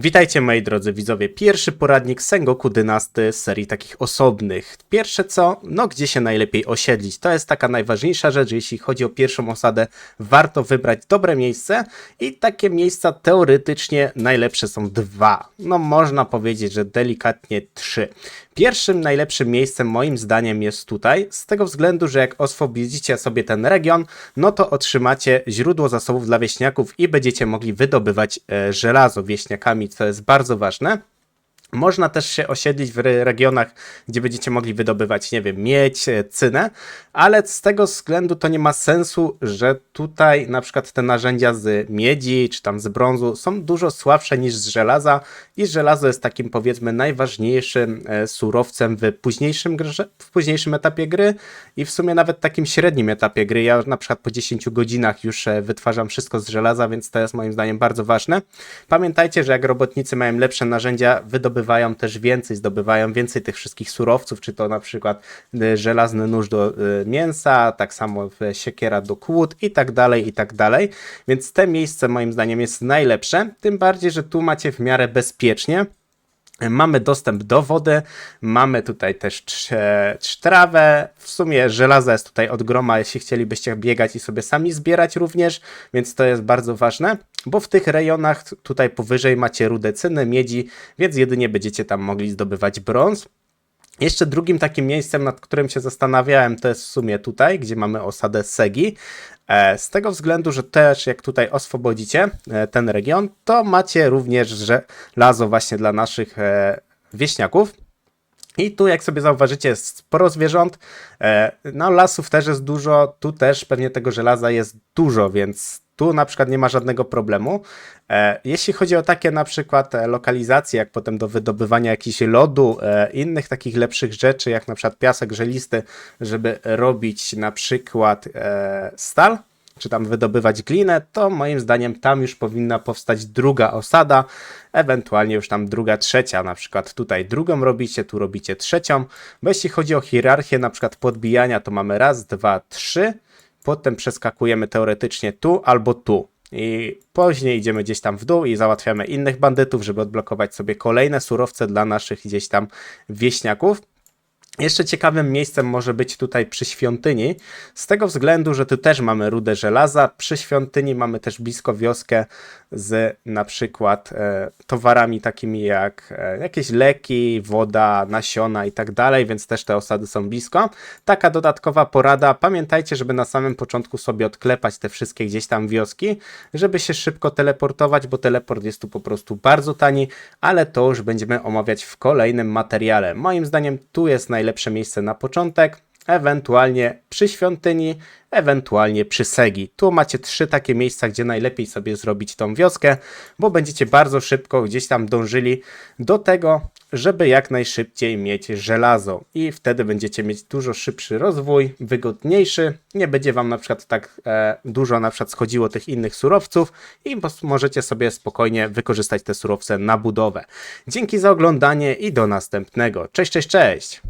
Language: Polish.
Witajcie moi drodzy widzowie, pierwszy poradnik Sengoku Dynasty z serii takich osobnych. Pierwsze co, no gdzie się najlepiej osiedlić, to jest taka najważniejsza rzecz, jeśli chodzi o pierwszą osadę, warto wybrać dobre miejsce i takie miejsca teoretycznie najlepsze są dwa, no można powiedzieć, że delikatnie trzy. Pierwszym najlepszym miejscem moim zdaniem jest tutaj, z tego względu, że jak oswobodzicie sobie ten region, no to otrzymacie źródło zasobów dla wieśniaków i będziecie mogli wydobywać żelazo wieśniakami, co jest bardzo ważne. Można też się osiedlić w regionach, gdzie będziecie mogli wydobywać, nie wiem, miedź, cynę, ale z tego względu to nie ma sensu, że tutaj na przykład te narzędzia z miedzi czy tam z brązu są dużo słabsze niż z żelaza i żelazo jest takim powiedzmy najważniejszym surowcem w późniejszym etapie gry i w sumie nawet takim średnim etapie gry. Ja na przykład po 10 godzinach już wytwarzam wszystko z żelaza, więc to jest moim zdaniem bardzo ważne. Pamiętajcie, że jak robotnicy mają lepsze narzędzia, wydobywają też więcej, zdobywają więcej tych wszystkich surowców, czy to na przykład żelazny nóż do mięsa, tak samo siekiera do kłód i tak dalej, i tak dalej. Więc te miejsce moim zdaniem jest najlepsze, tym bardziej, że tu macie w miarę bezpiecznie. Mamy dostęp do wody, mamy tutaj też trawę, w sumie żelaza jest tutaj od groma, jeśli chcielibyście biegać i sobie sami zbierać również, więc to jest bardzo ważne, bo w tych rejonach tutaj powyżej macie rudę cyny, miedzi, więc jedynie będziecie tam mogli zdobywać brąz. Jeszcze drugim takim miejscem, nad którym się zastanawiałem, to jest w sumie tutaj, gdzie mamy osadę Segi. Z tego względu, że też jak tutaj oswobodzicie ten region, to macie również żelazo właśnie dla naszych wieśniaków. I tu jak sobie zauważycie jest sporo zwierząt, no lasów też jest dużo, tu też pewnie tego żelaza jest dużo, więc tu na przykład nie ma żadnego problemu. Jeśli chodzi o takie na przykład lokalizacje, jak potem do wydobywania jakichś lodu, innych takich lepszych rzeczy, jak na przykład piasek żelisty, żeby robić na przykład stal, czy tam wydobywać glinę, to moim zdaniem tam już powinna powstać druga osada, ewentualnie już tam druga, trzecia, na przykład tutaj drugą robicie, tu robicie trzecią, bo jeśli chodzi o hierarchię na przykład podbijania, to mamy raz, dwa, trzy, potem przeskakujemy teoretycznie tu albo tu. I później idziemy gdzieś tam w dół i załatwiamy innych bandytów, żeby odblokować sobie kolejne surowce dla naszych gdzieś tam wieśniaków. Jeszcze ciekawym miejscem może być tutaj przy świątyni, z tego względu, że tu też mamy rudę żelaza, przy świątyni mamy też blisko wioskę z na przykład towarami takimi jak jakieś leki, woda, nasiona i tak dalej, więc też te osady są blisko. Taka dodatkowa porada, pamiętajcie, żeby na samym początku sobie odklepać te wszystkie gdzieś tam wioski, żeby się szybko teleportować, bo teleport jest tu po prostu bardzo tani, ale to już będziemy omawiać w kolejnym materiale. Moim zdaniem tu jest najlepsze miejsce na początek, ewentualnie przy świątyni, ewentualnie przy Segi. Tu macie trzy takie miejsca, gdzie najlepiej sobie zrobić tą wioskę, bo będziecie bardzo szybko gdzieś tam dążyli do tego, żeby jak najszybciej mieć żelazo i wtedy będziecie mieć dużo szybszy rozwój, wygodniejszy, nie będzie wam na przykład tak dużo na przykład schodziło tych innych surowców i możecie sobie spokojnie wykorzystać te surowce na budowę. Dzięki za oglądanie i do następnego. Cześć, cześć, cześć!